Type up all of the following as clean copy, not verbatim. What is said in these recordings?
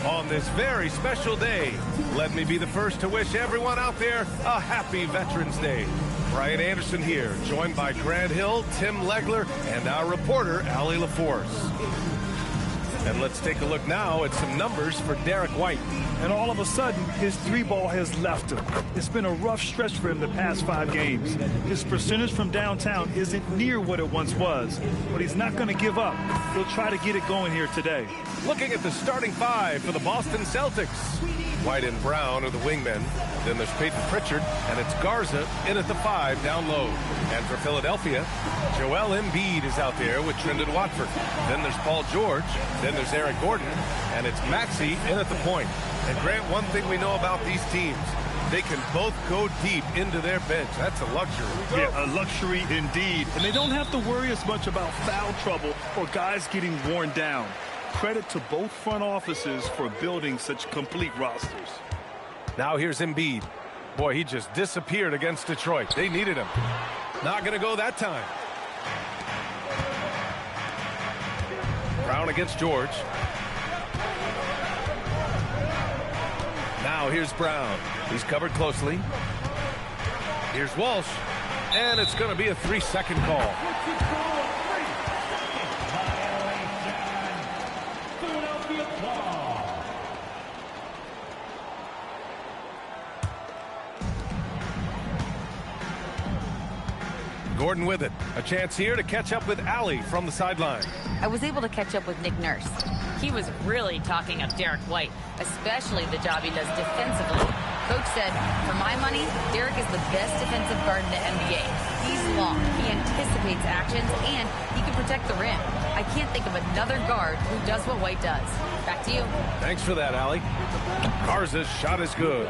on this very special day. Let me be the first to wish everyone out there a happy Veterans Day. Brian Anderson here, joined by Grant Hill, Tim Legler, and our reporter, Allie LaForce. And let's take a look now at some numbers for Derek White. And all of a sudden, his three ball has left him. It's been a rough stretch for him the past 5 games. His percentage from downtown isn't near what it once was, but he's not going to give up. He'll try to get it going here today. Looking at the starting 5 for the Boston Celtics. White and Brown are the wingmen. Then there's Peyton Pritchard, and it's Garza in at the 5 down low. And for Philadelphia, Joel Embiid is out there with Trendon Watford. Then there's Paul George. Then there's Eric Gordon, and it's Maxey in at the point. And Grant, one thing we know about these teams, they can both go deep into their bench. That's a luxury. Yeah, a luxury indeed. And they don't have to worry as much about foul trouble or guys getting worn down. Credit to both front offices for building such complete rosters. Now here's Embiid. Boy, he just disappeared against Detroit. They needed him. Not going to go that time. Brown against George. Now here's Brown. He's covered closely. Here's Walsh. And it's going to be a 3-second call. Gordon with it. A chance here to catch up with Allie from the sideline. I was able to catch up with Nick Nurse. He was really talking up Derek White, especially the job he does defensively. Coach said, for my money, Derek is the best defensive guard in the NBA. He's long, he anticipates actions, and he can protect the rim. I can't think of another guard who does what White does. Back to you. Thanks for that, Allie. Garza's shot is good.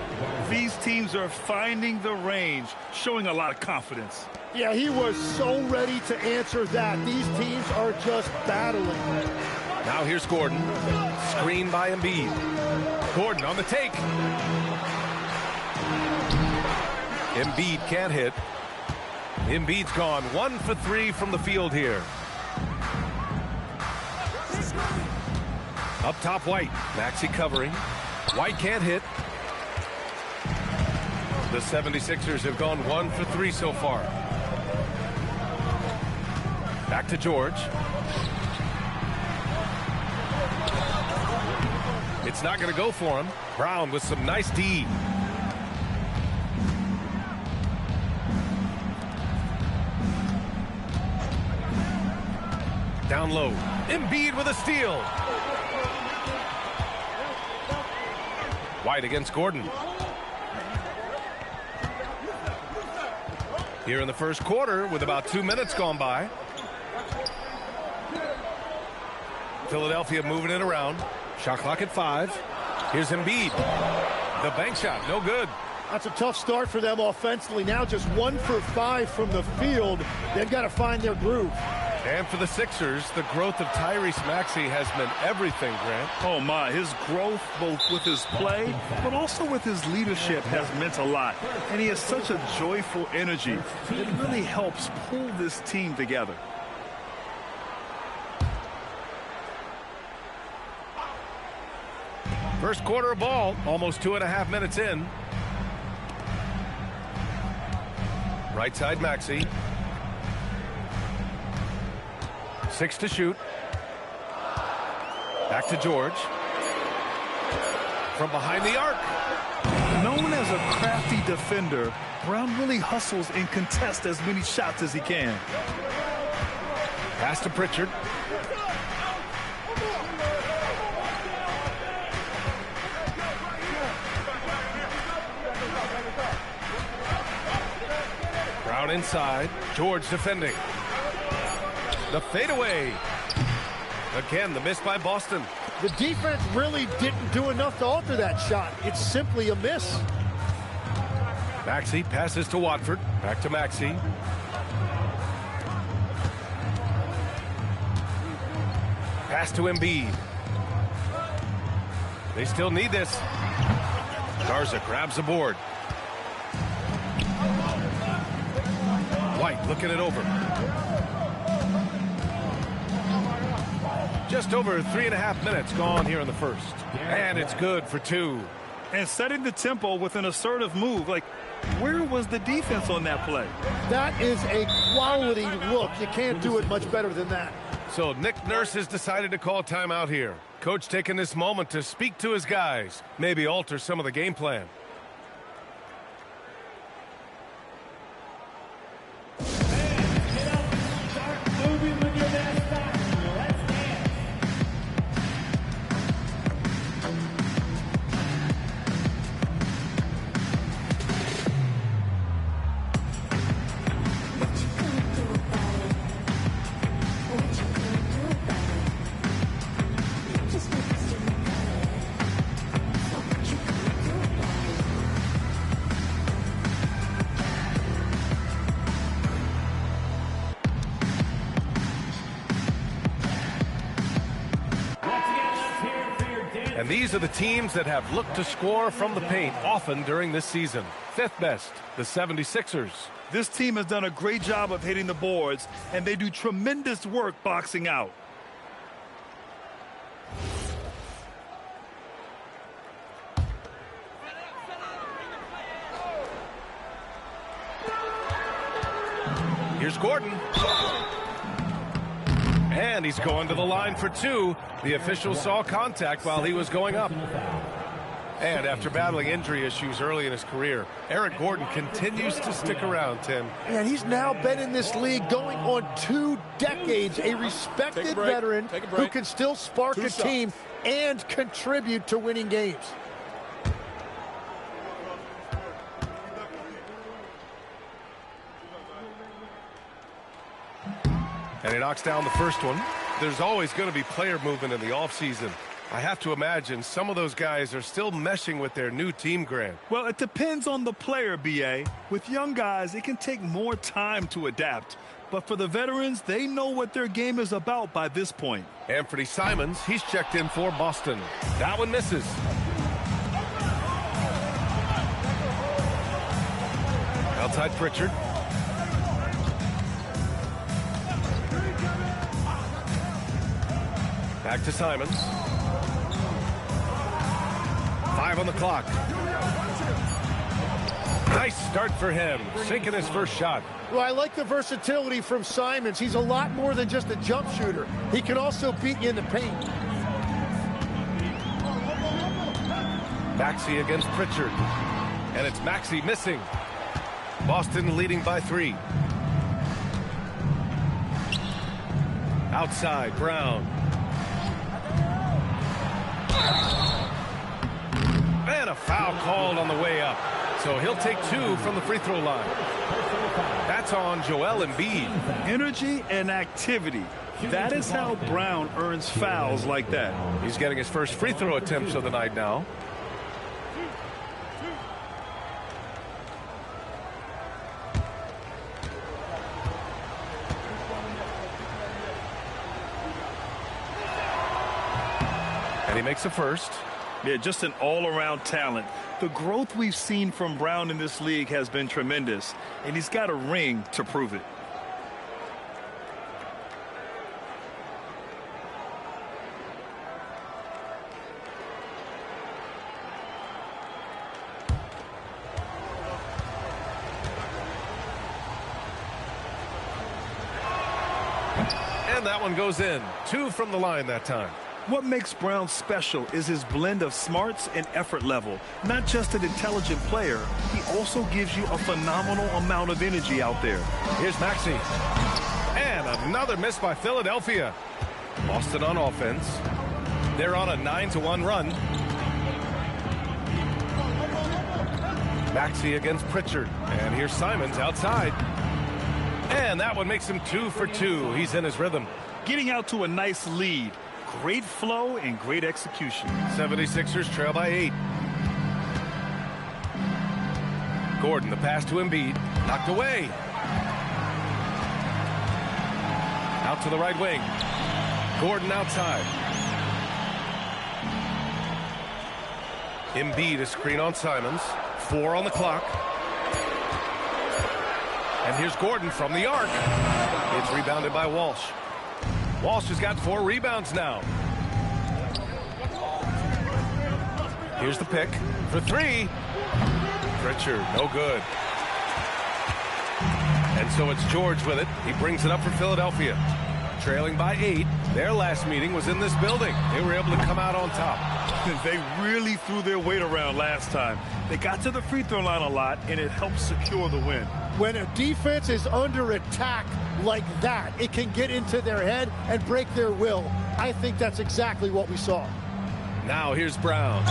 These teams are finding the range, showing a lot of confidence. Yeah, he was so ready to answer that. These teams are just battling. Now here's Gordon. Screen by Embiid. Gordon on the take. Embiid can't hit. Embiid's gone 1 for 3 from the field here. Up top, White. Maxey covering. White can't hit. The 76ers have gone 1 for 3 so far. Back to George. It's not going to go for him. Brown with some nice D. Down low. Embiid with a steal. White against Gordon. Here in the first quarter with about 2 minutes gone by. Philadelphia moving it around. Shot clock at 5. Here's Embiid. The bank shot, no good. That's a tough start for them offensively. Now just 1 for 5 from the field. They've got to find their groove. And for the Sixers, the growth of Tyrese Maxey has meant everything, Grant. Oh, my. His growth, both with his play, but also with his leadership, has meant a lot. And he has such a joyful energy. It really helps pull this team together. First quarter of ball, almost 2.5 minutes in. Right side, Maxey. 6 to shoot. Back to George. From behind the arc. Known as a crafty defender, Brown really hustles and contests as many shots as he can. Pass to Pritchard. Brown inside. George defending. The fadeaway. Again, the miss by Boston. The defense really didn't do enough to alter that shot. It's simply a miss. Maxey passes to Watford. Back to Maxey. Pass to Embiid. They still need this. Garza grabs the board. White looking it over. Just over 3.5 minutes gone here in the first. And it's good for 2. And setting the tempo with an assertive move. Like, where was the defense on that play? That is a quality look. You can't do it much better than that. So Nick Nurse has decided to call timeout here. Coach taking this moment to speak to his guys. Maybe alter some of the game plan. And these are the teams that have looked to score from the paint often during this season. 5th best, the 76ers. This team has done a great job of hitting the boards, and they do tremendous work boxing out. Here's Gordon. And he's going to the line for 2. The official saw contact while he was going up. And after battling injury issues early in his career, Eric Gordon continues to stick around, Tim. And he's now been in this league going on 2 decades, a respected veteran who can still spark a team and contribute to winning games. And he knocks down the first one. There's always going to be player movement in the offseason. I have to imagine some of those guys are still meshing with their new team, Grant. Well, it depends on the player, B.A. With young guys, it can take more time to adapt. But for the veterans, they know what their game is about by this point. Anthony Simons, he's checked in for Boston. That one misses. Outside Pritchard. Back to Simons. 5 on the clock. Nice start for him, sinking his first shot. Well, I like the versatility from Simons. He's a lot more than just a jump shooter. He can also beat you in the paint. Maxey against Pritchard. And it's Maxey missing. Boston leading by 3. Outside, Brown. And a foul called on the way up. So he'll take 2 from the free throw line. That's on Joel Embiid. Energy and activity. That is how Brown earns fouls like that. He's getting his first free throw attempts of the night now. And he makes a first. Yeah, just an all-around talent. The growth we've seen from Brown in this league has been tremendous, and he's got a ring to prove it. And that one goes in. 2 from the line that time. What makes Brown special is his blend of smarts and effort level. Not just an intelligent player, he also gives you a phenomenal amount of energy out there. Here's Maxey. And another miss by Philadelphia. Boston on offense. They're on a 9-1 run. Maxey against Pritchard. And here's Simons outside. And that one makes him 2 for 2. He's in his rhythm. Getting out to a nice lead. Great flow and great execution. 76ers trail by 8. Gordon, the pass to Embiid. Knocked away. Out to the right wing. Gordon outside. Embiid, a screen on Simons. 4 on the clock. And here's Gordon from the arc. It's rebounded by Walsh. Walsh has got 4 rebounds now. Here's the pick for 3. Pritchard, no good. And so it's George with it. He brings it up for Philadelphia. Trailing by 8. Their last meeting was in this building. They were able to come out on top. They really threw their weight around last time. They got to the free throw line a lot, and it helped secure the win. When a defense is under attack like that, it can get into their head and break their will. I think that's exactly what we saw. Now here's Brown.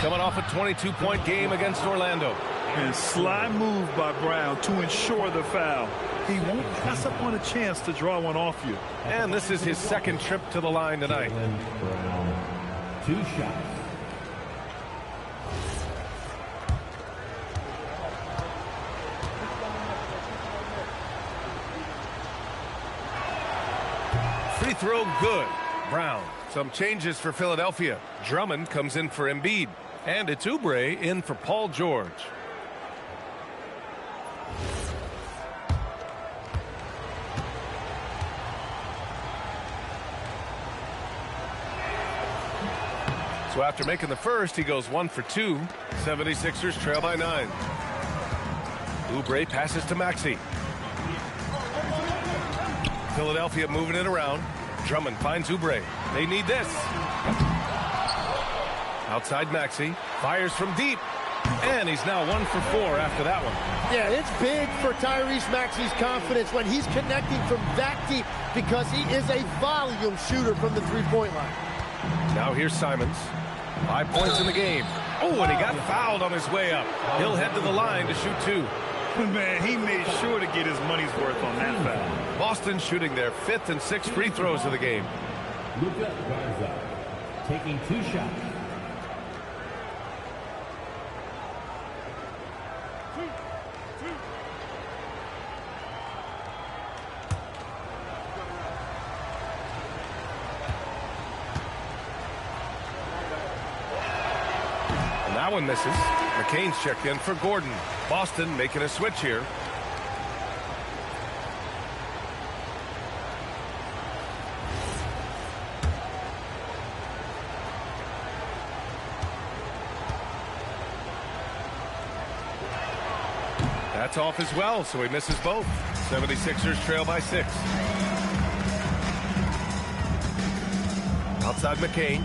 Coming off a 22-point game against Orlando. And sly move by Brown to ensure the foul. He won't pass up on a chance to draw one off you. And this is his second trip to the line tonight. 2 shots. Free throw good. Brown. Some changes for Philadelphia. Drummond comes in for Embiid. And it's Oubre in for Paul George. So after making the first, he goes 1 for 2. 76ers trail by 9. Oubre passes to Maxey. Philadelphia moving it around. Drummond finds Oubre. They need this. Outside Maxey. Fires from deep. And he's now 1 for 4 after that one. Yeah, it's big for Tyrese Maxey's confidence when he's connecting from that deep because he is a volume shooter from the three-point line. Now here's Simons. 5 points in the game. Oh, and he got fouled on his way up. He'll head to the line to shoot 2. Man, he made sure to get his money's worth on that foul. Boston shooting their 5th and 6th free throws of the game. Luka Garza taking 2 shots. That one misses. McCain's checked in for Gordon. Boston making a switch here. That's off as well, so he misses both. 76ers trail by 6. Outside McCain.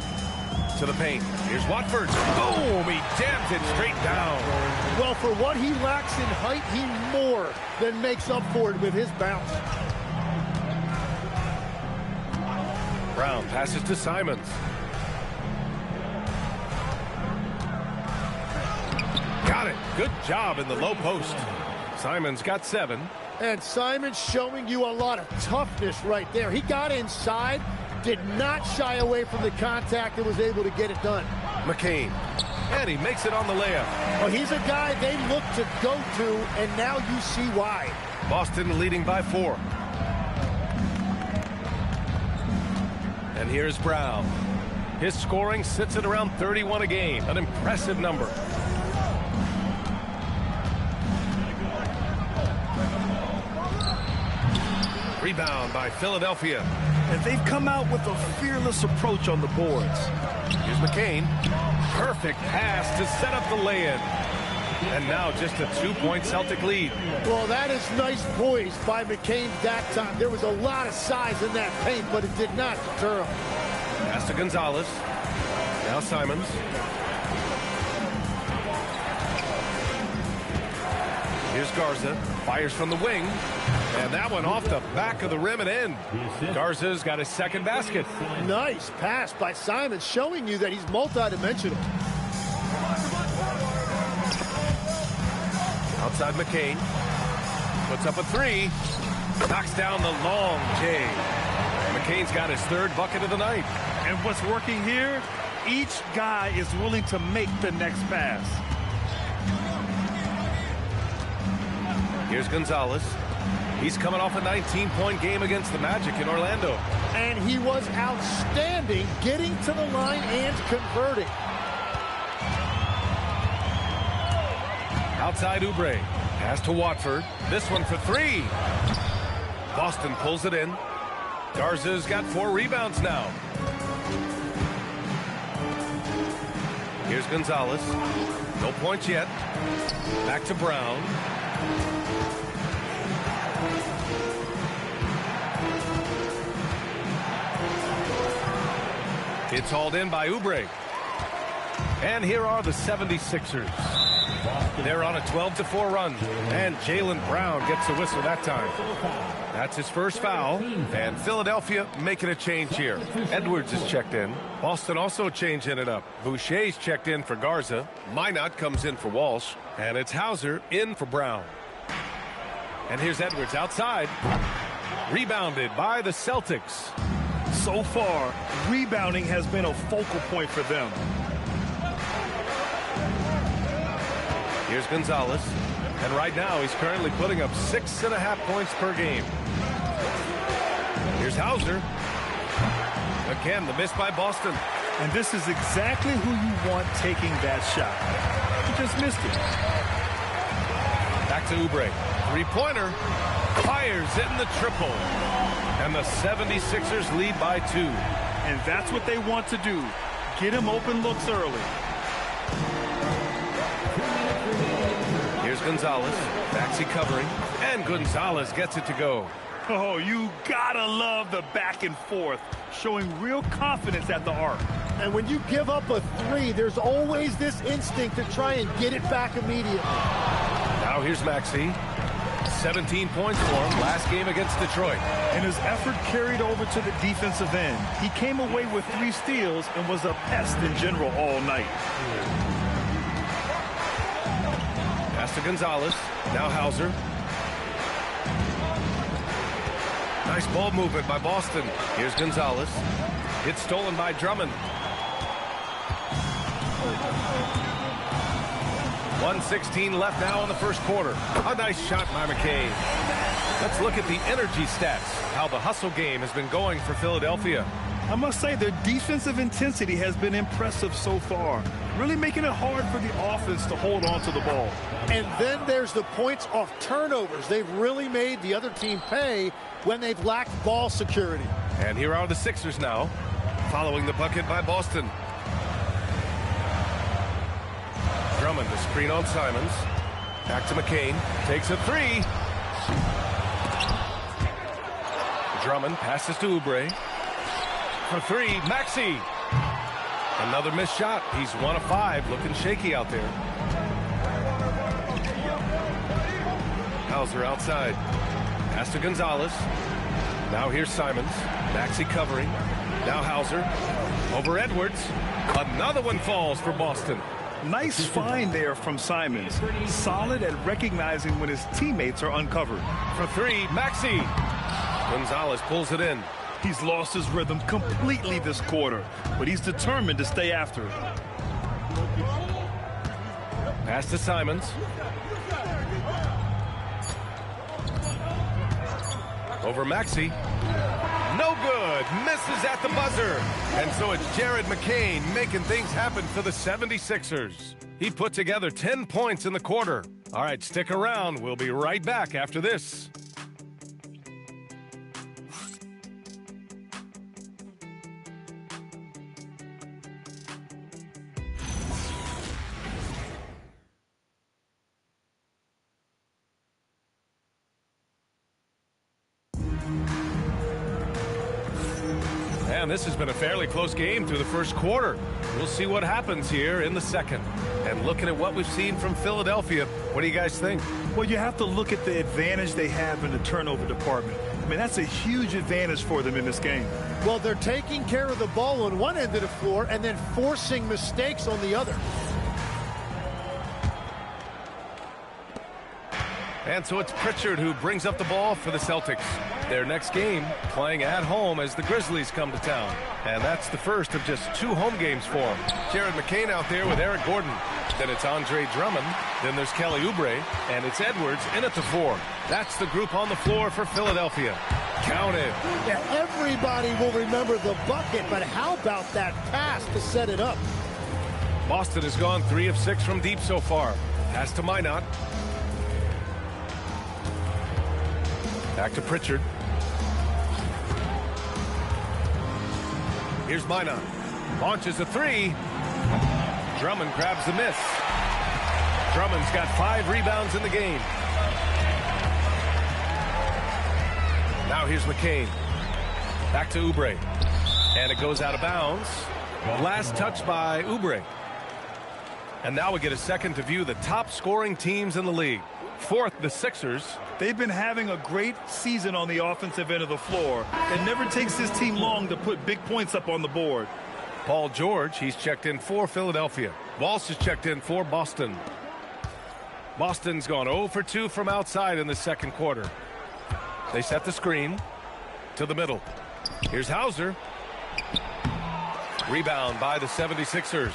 To the paint. Here's Watford. Boom! He jams it straight down. Well, for what he lacks in height, he more than makes up for it with his bounce. Brown passes to Simons. Got it. Good job in the low post. Simons got 7. And Simons showing you a lot of toughness right there. He got inside, did not shy away from the contact, and was able to get it done. McCain. And he makes it on the layup. Well, he's a guy they look to go to, and now you see why. Boston leading by 4. And here's Brown. His scoring sits at around 31 a game. An impressive number. Rebound by Philadelphia. And they've come out with a fearless approach on the boards. Here's McCain. Perfect pass to set up the lay-in. And now just a 2-point Celtic lead. Well, that is nice poise by McCain that time. There was a lot of size in that paint, but it did not deter him. Pass to Gonzalez. Now Simons. Here's Garza. Fires from the wing. And that one off the back of the rim and in. Garza's got his second basket. Nice pass by Simons, showing you that he's multidimensional. Outside McCain. Puts up a 3. Knocks down the long J. McCain's got his 3rd bucket of the night. And what's working here, each guy is willing to make the next pass. Here's Gonzalez. He's coming off a 19-point game against the Magic in Orlando. And he was outstanding getting to the line and converting. Outside Oubre. Pass to Watford. This one for 3. Boston pulls it in. Garza's got 4 rebounds now. Here's Gonzalez. No points yet. Back to Brown. It's hauled in by Oubre. And here are the 76ers. They're on a 12-4 run. And Jaylen Brown gets a whistle that time. That's his first foul. And Philadelphia making a change here. Edwards is checked in. Boston also changing it up. Boucher's checked in for Garza. Minot comes in for Walsh. And it's Hauser in for Brown. And here's Edwards outside. Rebounded by the Celtics. So far, rebounding has been a focal point for them. Here's Gonzalez. And right now, he's currently putting up 6.5 points per game. Here's Hauser. Again, the miss by Boston. And this is exactly who you want taking that shot. He just missed it. Back to Oubre. Three-pointer. Fires in the triple. And the 76ers lead by 2. And that's what they want to do. Get him open looks early. Here's Gonzalez. Maxey covering. And Gonzalez gets it to go. Oh, you gotta love the back and forth, showing real confidence at the arc. And when you give up a 3, there's always this instinct to try and get it back immediately. Now here's Maxey. 17 points for him last game against Detroit. And his effort carried over to the defensive end. He came away with 3 steals and was a pest in general all night. Pass to Gonzalez. Now Hauser. Nice ball movement by Boston. Here's Gonzalez. It's stolen by Drummond. 1:16 left now in the first quarter. A nice shot by McCain. Let's look at the energy stats, how the hustle game has been going for Philadelphia. I must say their defensive intensity has been impressive so far, really making it hard for the offense to hold on to the ball. And then there's the points off turnovers. They've really made the other team pay when they've lacked ball security. And here are the Sixers now, following the bucket by Boston. Drummond, the screen on Simons. Back to McCain. Takes a 3. Drummond passes to Oubre. For 3, Maxey. Another missed shot. He's 1 of 5. Looking shaky out there. Hauser outside. Pass to Gonzalez. Now here's Simons. Maxey covering. Now Hauser. Over Edwards. Another one falls for Boston. Nice find there from Simons. Solid at recognizing when his teammates are uncovered. For 3, Maxey. Gonzalez pulls it in. He's lost his rhythm completely this quarter, but he's determined to stay after it. Pass to Simons. Over Maxey. No good. Misses at the buzzer. And so it's Jared McCain making things happen for the 76ers. He put together 10 points in the quarter. All right, stick around. We'll be right back after this. And this has been a fairly close game through the first quarter. We'll see what happens here in the second. And looking at what we've seen from Philadelphia, what do you guys think? Well, you have to look at the advantage they have in the turnover department. I mean, that's a huge advantage for them in this game. Well, they're taking care of the ball on one end of the floor and then forcing mistakes on the other. And so it's Pritchard who brings up the ball for the Celtics. Their next game playing at home as the Grizzlies come to town. And that's the first of just 2 home games for them. Jared McCain out there with Eric Gordon. Then it's Andre Drummond. Then there's Kelly Oubre. And it's Edwards in at the 4. That's the group on the floor for Philadelphia. Counted. Yeah, everybody will remember the bucket, but how about that pass to set it up? Boston has gone 3 of 6 from deep so far. Pass to Minot. Back to Pritchard. Here's Minot. Launches a three. Drummond grabs the miss. Drummond's got 5 rebounds in the game. Now here's McCain. Back to Oubre. And it goes out of bounds. Last touch by Oubre. And now we get a second to view the top scoring teams in the league. Fourth, the Sixers. They've been having a great season on the offensive end of the floor. It never takes this team long to put big points up on the board. Paul George, he's checked in for Philadelphia. Walsh is checked in for Boston. Boston's gone 0 for 2 from outside in the second quarter. They set the screen to the middle. Here's Hauser. Rebound by the 76ers.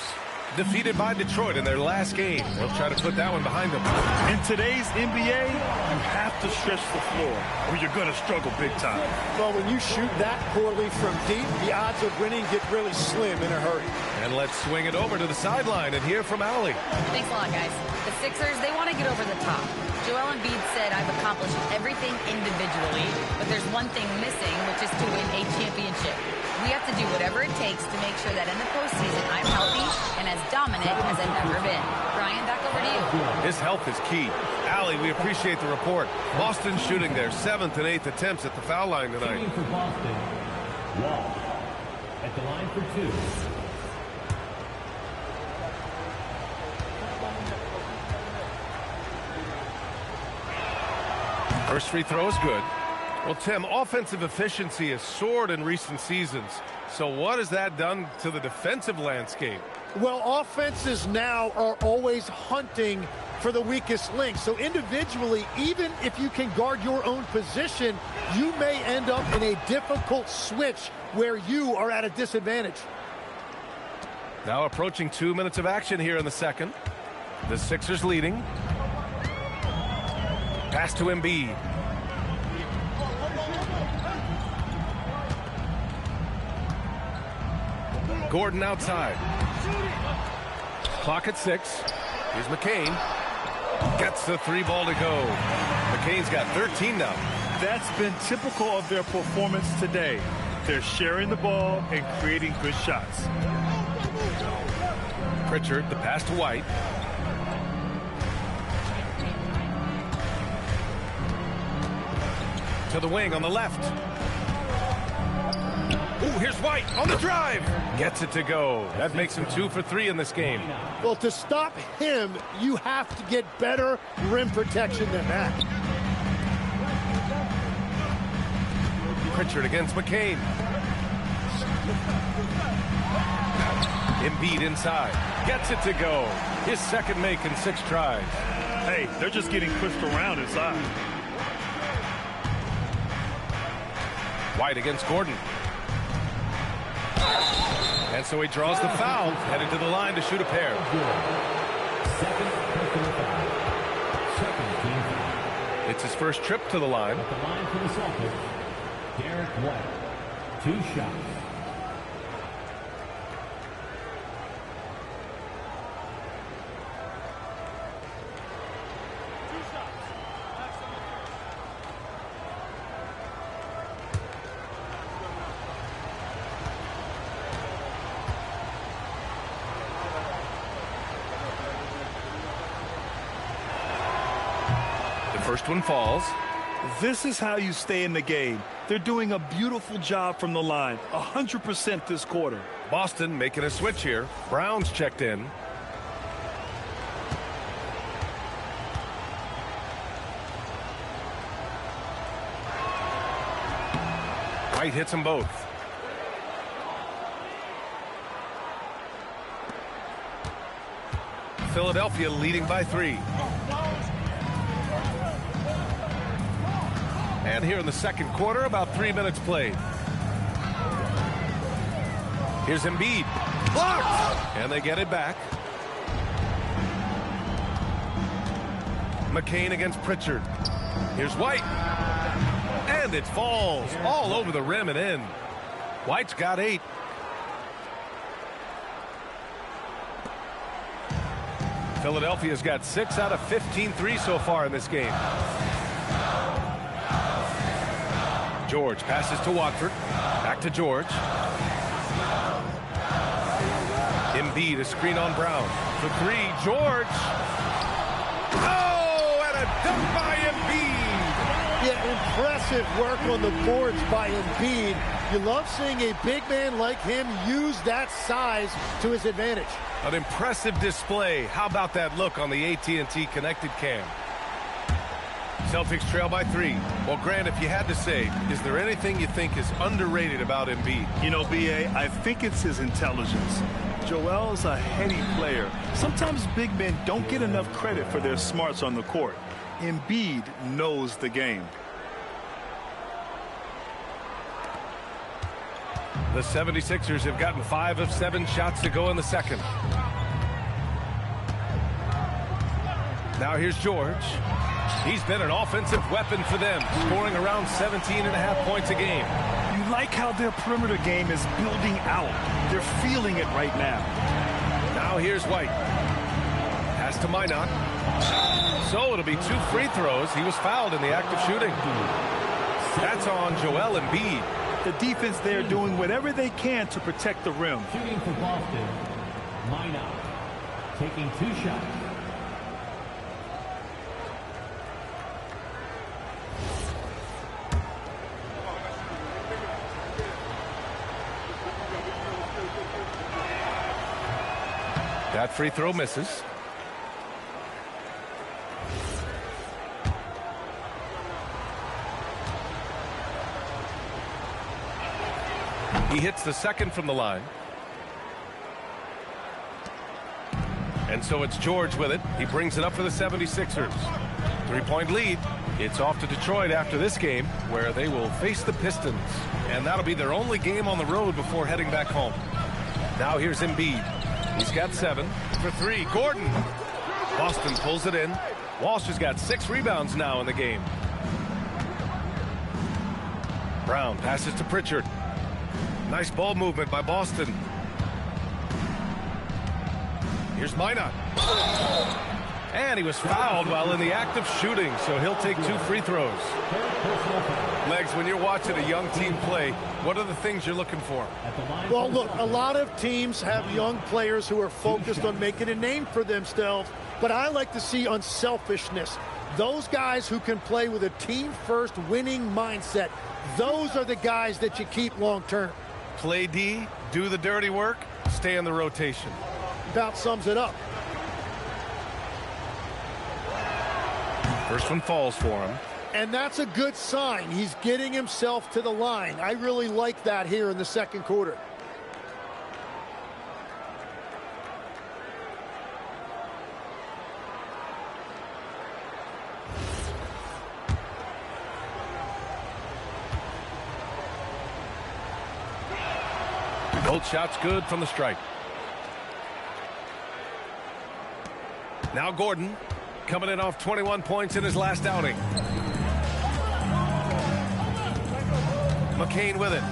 Defeated by Detroit in their last game. They'll try to put that one behind them. In today's NBA, you have to stretch the floor or you're going to struggle big time. Well, when you shoot that poorly from deep, the odds of winning get really slim in a hurry. And let's swing it over to the sideline and hear from Allie. Thanks a lot, guys. The Sixers, they want to get over the top. Joel Embiid said, I've accomplished everything individually, but there's one thing missing, which is to win a championship. We have to do whatever it takes to make sure that in the postseason I'm healthy and as dominant as I've ever been. Brian, back over to you. His health is key. Allie, we appreciate the report. Boston shooting their 7th and 8th attempts at the foul line tonight. Shooting for Boston, Wall at the line for 2. First free throw is good. Well, Tim, offensive efficiency has soared in recent seasons. So what has that done to the defensive landscape? Well, offenses now are always hunting for the weakest link. So individually, even if you can guard your own position, you may end up in a difficult switch where you are at a disadvantage. Now approaching 2 minutes of action here in the second. The Sixers leading. Pass to Embiid. Gordon outside. Clock at 6. Here's McCain. Gets the 3 ball to go. McCain's got 13 now. That's been typical of their performance today. They're sharing the ball and creating good shots. Pritchard, the pass to White. To the wing on the left. Ooh, here's White on the drive. Gets it to go. That makes him 2 for 3 in this game. Well, to stop him, you have to get better rim protection than that. Pritchard against McCain. Embiid inside. Gets it to go. His second make in 6 tries. Hey, they're just getting pushed around inside. White against Gordon. And so he draws the foul, headed to the line to shoot a pair. Second personal foul. Second team foul. It's his first trip to the line. At the line for the Celtics, Derek White. 2 shots. First one falls. This is how you stay in the game. They're doing a beautiful job from the line. 100% this quarter. Boston making a switch here. Brown's checked in. White hits them both. Philadelphia leading by 3. And here in the second quarter, about 3 minutes played. Here's Embiid. Blocked! And they get it back. McCain against Pritchard. Here's White. And it falls all over the rim and in. White's got 8. Philadelphia's got 6 out of 15 threes so far in this game. George passes to Watford. Back to George. Embiid, a screen on Brown. For three, George. Oh, and a dunk by Embiid. Yeah, impressive work on the boards by Embiid. You love seeing a big man like him use that size to his advantage. An impressive display. How about that look on the AT&T connected cam? Celtics trail by 3. Well, Grant, if you had to say, is there anything you think is underrated about Embiid? You know, B.A., I think it's his intelligence. Joel's a heady player. Sometimes big men don't get enough credit for their smarts on the court. Embiid knows the game. The 76ers have gotten 5 of 7 shots to go in the second. Now here's George. He's been an offensive weapon for them, scoring around 17.5 points a game. You like how their perimeter game is building out. They're feeling it right now. Now here's White. Pass to Minot. So it'll be 2 free throws. He was fouled in the act of shooting. That's on Joel Embiid. The defense there doing whatever they can to protect the rim. Shooting for Boston, Minot, taking 2 shots. That free throw misses. He hits the second from the line. And so it's George with it. He brings it up for the 76ers. 3-point lead. It's off to Detroit after this game, where they will face the Pistons. And that'll be their only game on the road before heading back home. Now here's Embiid. He's got 7. For 3, Gordon. Boston pulls it in. Walsh has got 6 rebounds now in the game. Brown passes to Pritchard. Nice ball movement by Boston. Here's Minot. And he was fouled while in the act of shooting, so he'll take 2 free throws. Legs, when you're watching a young team play, what are the things you're looking for? Well, look, a lot of teams have young players who are focused on making a name for themselves, but I like to see unselfishness. Those guys who can play with a team-first winning mindset, those are the guys that you keep long-term. Play D, do the dirty work, stay in the rotation. About sums it up. First one falls for him. And that's a good sign. He's getting himself to the line. I really like that here in the second quarter. Both shots good from the stripe. Now Gordon coming in off 21 points in his last outing. McCain with it.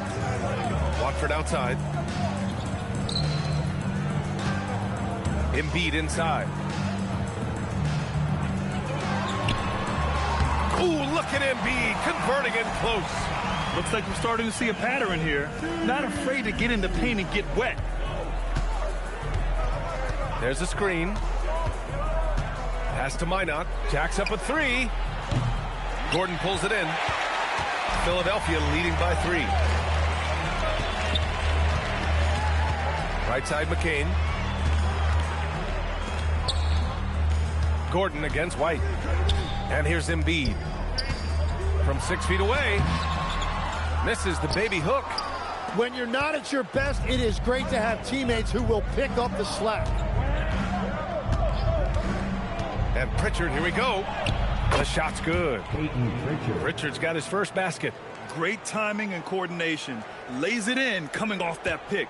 Watford outside. Embiid inside. Ooh, look at Embiid converting it close. Looks like we're starting to see a pattern here. Not afraid to get in the paint and get wet. There's a screen. Pass to Minot. Jacks up a 3. Gordon pulls it in. Philadelphia leading by 3. Right side McCain. Gordon against White. And here's Embiid. From 6 feet away. Misses the baby hook. When you're not at your best, it is great to have teammates who will pick up the slack. And Pritchard, here we go. The shot's good. Pritchard's got his first basket. Great timing and coordination. Lays it in coming off that pick.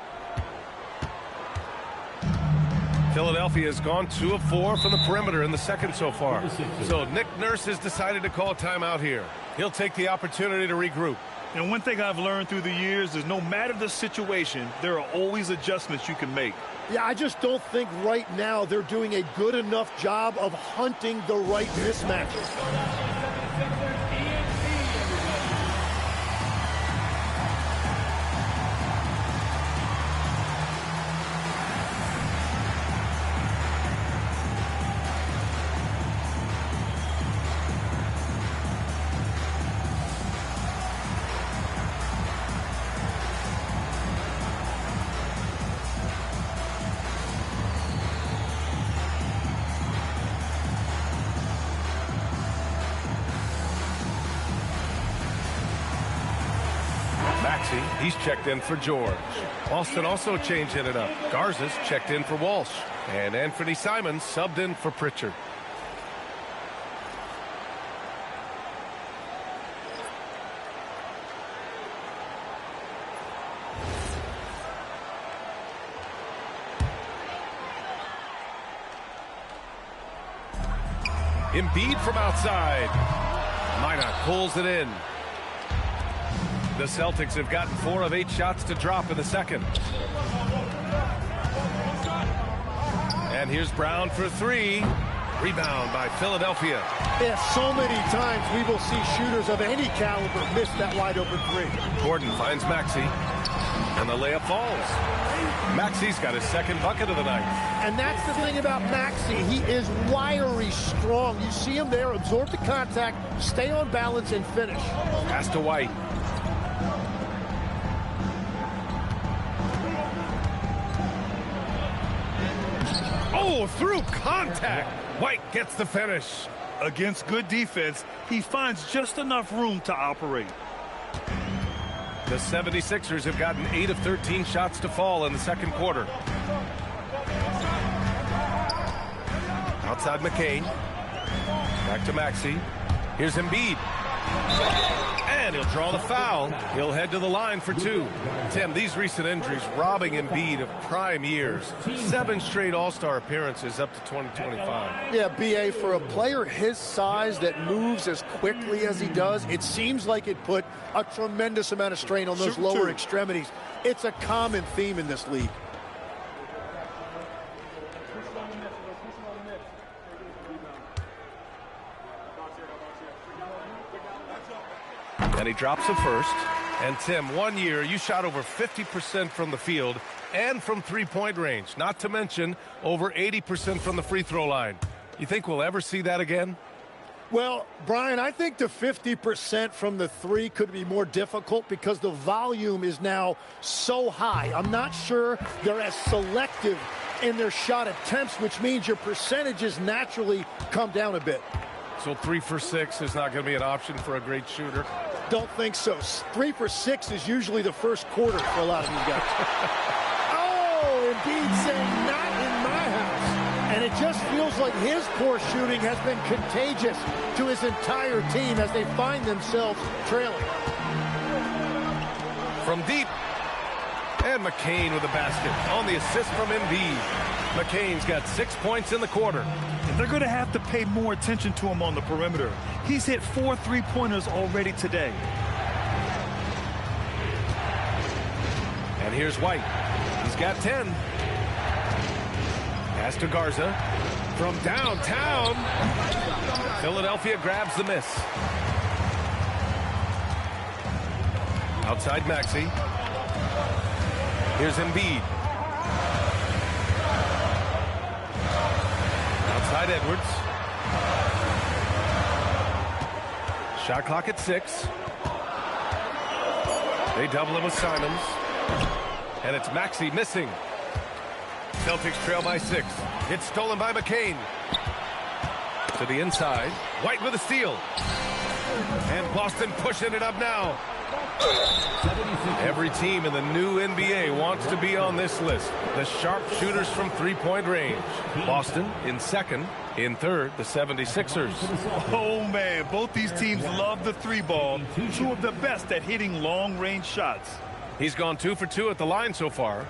Philadelphia has gone 2 of 4 from the perimeter in the second so far. So Nick Nurse has decided to call timeout here. He'll take the opportunity to regroup. And one thing I've learned through the years is no matter the situation, there are always adjustments you can make. Yeah, I just don't think right now they're doing a good enough job of hunting the right mismatches. Maxey. He's checked in for George. Boston also changing it up. Garza's checked in for Walsh. And Anthony Simons subbed in for Pritchard. Embiid from outside. Minot pulls it in. The Celtics have gotten 4 of 8 shots to drop in the second. And here's Brown for 3. Rebound by Philadelphia. Yeah, so many times we will see shooters of any caliber miss that wide open 3. Gordon finds Maxey. And the layup falls. Maxey's got his second bucket of the night. And that's the thing about Maxey. He is wiry strong. You see him there, absorb the contact, stay on balance, and finish. Pass to White. Oh, through contact. White gets the finish. Against good defense, he finds just enough room to operate. The 76ers have gotten 8 of 13 shots to fall in the second quarter. Outside McCain. Back to Maxey. Here's Embiid. And he'll draw the foul. He'll head to the line for 2. Tim, these recent injuries robbing Embiid of prime years. 7 straight All-Star appearances up to 2025. Yeah, B.A., for a player his size that moves as quickly as he does, it seems like it put a tremendous amount of strain on those lower extremities. It's a common theme in this league. And he drops it first. And Tim, 1 year, you shot over 50% from the field and from three-point range. Not to mention over 80% from the free throw line. You think we'll ever see that again? Well, Brian, I think the 50% from the 3 could be more difficult because the volume is now so high. I'm not sure they're as selective in their shot attempts, which means your percentages naturally come down a bit. So 3 for 6 is not going to be an option for a great shooter? Don't think so. 3 for 6 is usually the first quarter for a lot of these guys. Oh, Embiid saying not in my house. And it just feels like his poor shooting has been contagious to his entire team as they find themselves trailing. From deep. And McCain with a basket on the assist from Embiid. McCain's got 6 points in the quarter. And they're going to have to pay more attention to him on the perimeter. He's hit 4 3-pointers already today. And here's White. He's got 10. Pass to Garza. From downtown. Philadelphia grabs the miss. Outside Maxey. Here's Embiid. Outside Edwards. Shot clock at 6. They double him with Simons. And it's Maxey missing. Celtics trail by 6. It's stolen by McCain. To the inside. White with a steal. And Boston pushing it up now. Every team in the new NBA wants to be on this list. The sharpshooters from three-point range. Boston in second. In third, the 76ers. Oh, man, both these teams love the 3-ball. 2 of the best at hitting long-range shots. He's gone 2 for 2 at the line so far.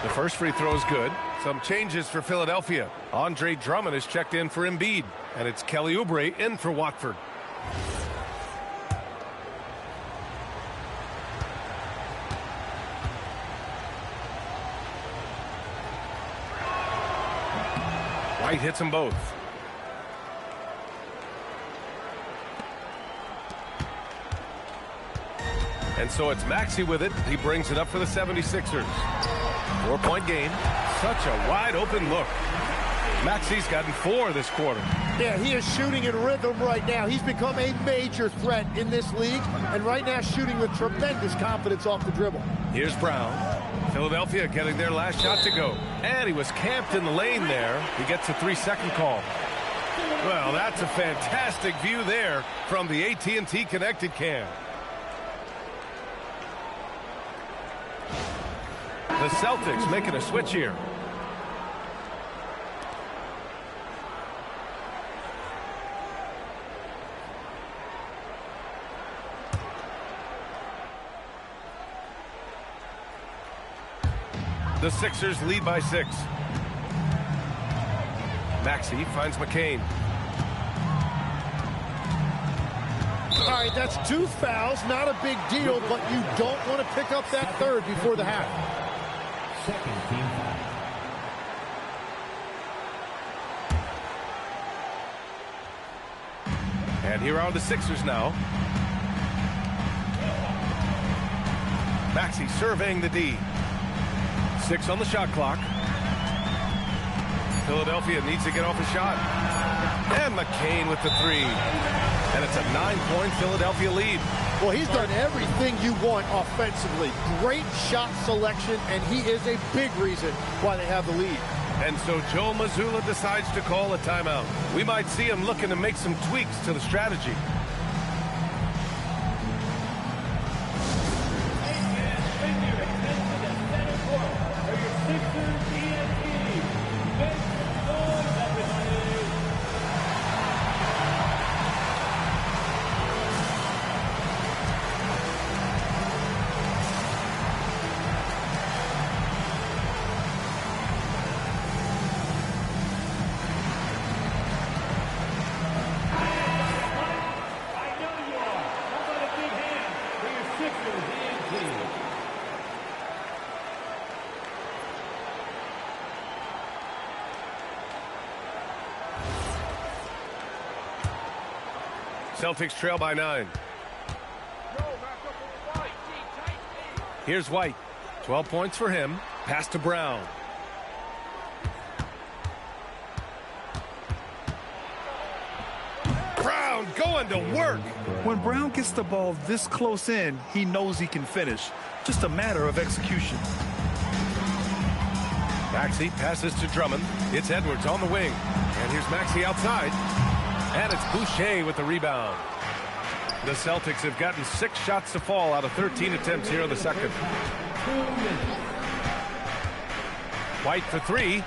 The first free throw is good. Some changes for Philadelphia. Andre Drummond is checked in for Embiid. And it's Kelly Oubre in for Watford. White hits them both. And so it's Maxey with it. He brings it up for the 76ers. 4-point game. Such a wide open look. Maxey's gotten 4 this quarter. Yeah, he is shooting in rhythm right now. He's become a major threat in this league, and right now shooting with tremendous confidence off the dribble. Here's Brown. Philadelphia getting their last shot to go. And he was camped in the lane there. He gets a 3-second call. Well, that's a fantastic view there from the AT&T Connected Cam. The Celtics making a switch here. The Sixers lead by 6. Maxey finds McCain. All right, that's 2 fouls. Not a big deal, but you don't want to pick up that third before the half. Second team foul. And here are the Sixers now. Maxey surveying the D. 6 on the shot clock. Philadelphia needs to get off a shot. And McCain with the 3. And it's a 9-point Philadelphia lead. Well, he's done everything you want offensively. Great shot selection, and he is a big reason why they have the lead. And so Joe Mazzulla decides to call a timeout. We might see him looking to make some tweaks to the strategy. Celtics trail by 9. Here's White. 12 points for him. Pass to Brown. Brown going to work. When Brown gets the ball this close in, he knows he can finish. Just a matter of execution. Maxey passes to Drummond. It's Edwards on the wing. And here's Maxey outside. And it's Boucher with the rebound. The Celtics have gotten 6 shots to fall out of 13 attempts here in the second. White for 3.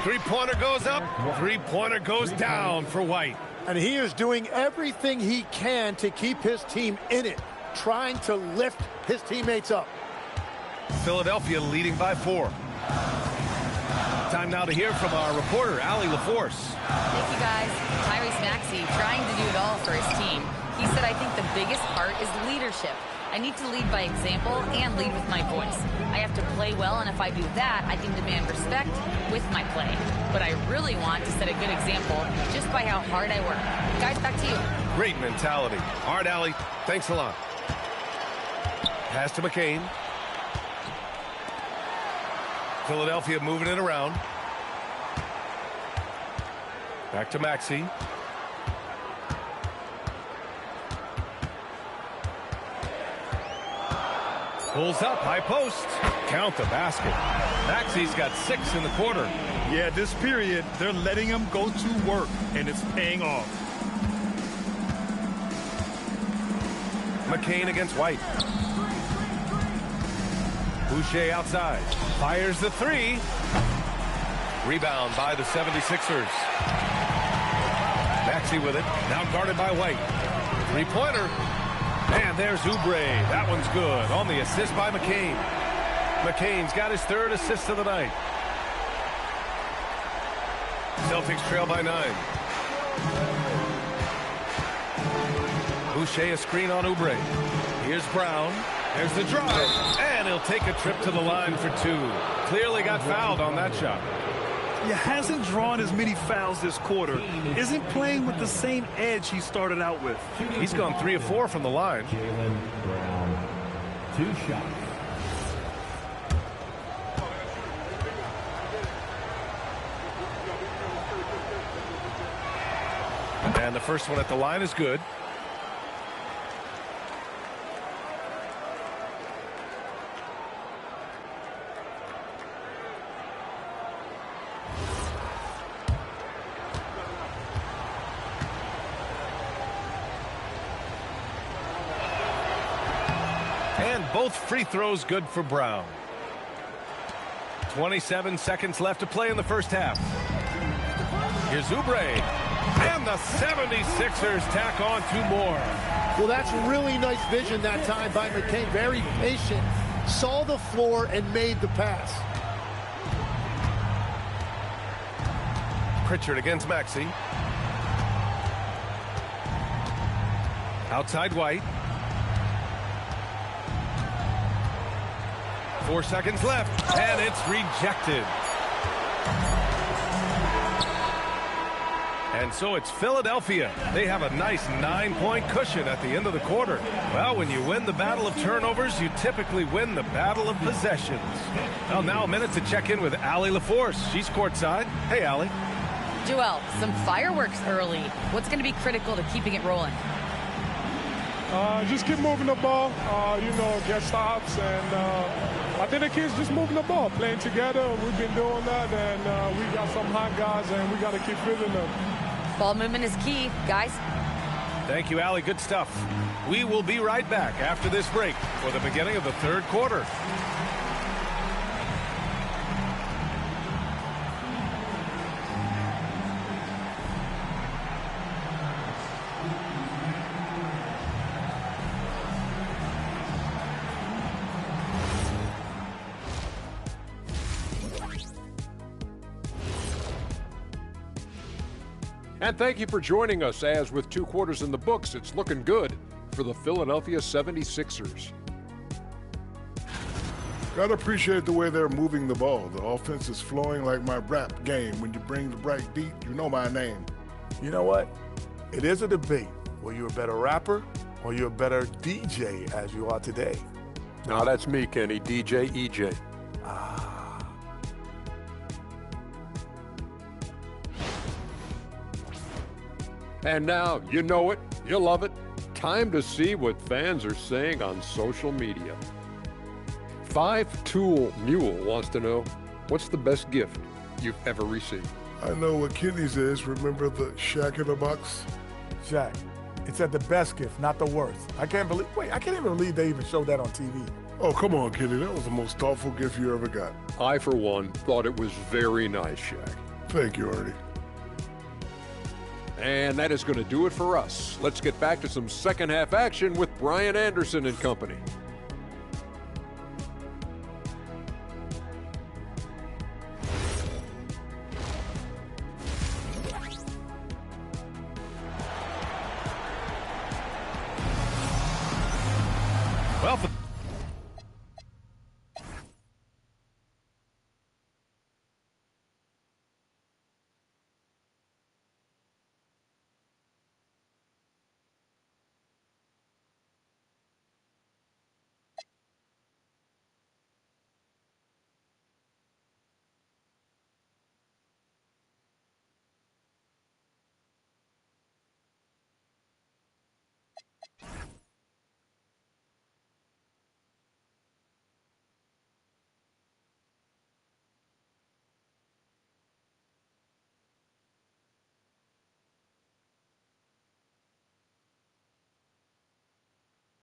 3-pointer goes up. 3-pointer goes down for White. And he is doing everything he can to keep his team in it, trying to lift his teammates up. Philadelphia leading by 4. Time now to hear from our reporter, Allie LaForce. Thank you, guys. Tyrese Maxey trying to do it all for his team. He said, I think the biggest part is leadership. I need to lead by example and lead with my voice. I have to play well, and if I do that, I can demand respect with my play. But I really want to set a good example just by how hard I work. Guys, back to you. Great mentality. All right, Allie, thanks a lot. Pass to McCain. Philadelphia moving it around. Back to Maxey. Pulls up, high post. Count the basket. Maxey's got 6 in the quarter. Yeah, this period, they're letting him go to work, and it's paying off. McCain against White. Boucher outside. Fires the 3. Rebound by the 76ers. Maxey with it. Now guarded by White. 3-pointer. And there's Oubre. That one's good. On the assist by McCain. McCain's got his 3rd assist of the night. Celtics trail by 9. Boucher a screen on Oubre. Here's Brown. There's the drive. And he'll take a trip to the line for 2. Clearly got fouled on that shot. He hasn't drawn as many fouls this quarter. Isn't playing with the same edge he started out with. He's gone 3 of 4 from the line. Jaylen Brown, 2 shots. And the first one at the line is good. And both free throws good for Brown. 27 seconds left to play in the first half. Here's Oubre. And the 76ers tack on 2 more. Well, that's really nice vision that time by McCain. Very patient. Saw the floor and made the pass. Pritchard against Maxey. Outside White. 4 seconds left, and it's rejected. And so it's Philadelphia. They have a nice 9-point cushion at the end of the quarter. Well, when you win the battle of turnovers, you typically win the battle of possessions. Well, now a minute to check in with Allie LaForce. She's courtside. Hey, Allie. Joel, some fireworks early. What's going to be critical to keeping it rolling? Just keep moving the ball, get stops, and I think the kids just moving the ball, playing together. We've been doing that, and we got some hot guys, and we got to keep feeding them. Ball movement is key, guys. Thank you, Allie. Good stuff. We will be right back after this break for the beginning of the third quarter. And thank you for joining us, as with 2 quarters in the books, it's looking good for the Philadelphia 76ers. Gotta appreciate the way they're moving the ball. The offense is flowing like my rap game. When you bring the right beat, you know my name. You know what? It is a debate. Were you a better rapper or you're a better DJ as you are today? Now that's me, Kenny, DJ EJ. And now, you know it, you love it. Time to see what fans are saying on social media. 5-Tool Mule wants to know, what's the best gift you've ever received? I know what Kenny's is. Remember the Shaq in the box? Shaq, it's at the best gift, not the worst. I can't even believe they even showed that on TV. Oh, come on, Kenny. That was the most thoughtful gift you ever got. I, for one, thought it was very nice, Shaq. Thank you, Artie. And that is going to do it for us. Let's get back to some second half action with Brian Anderson and company. Well,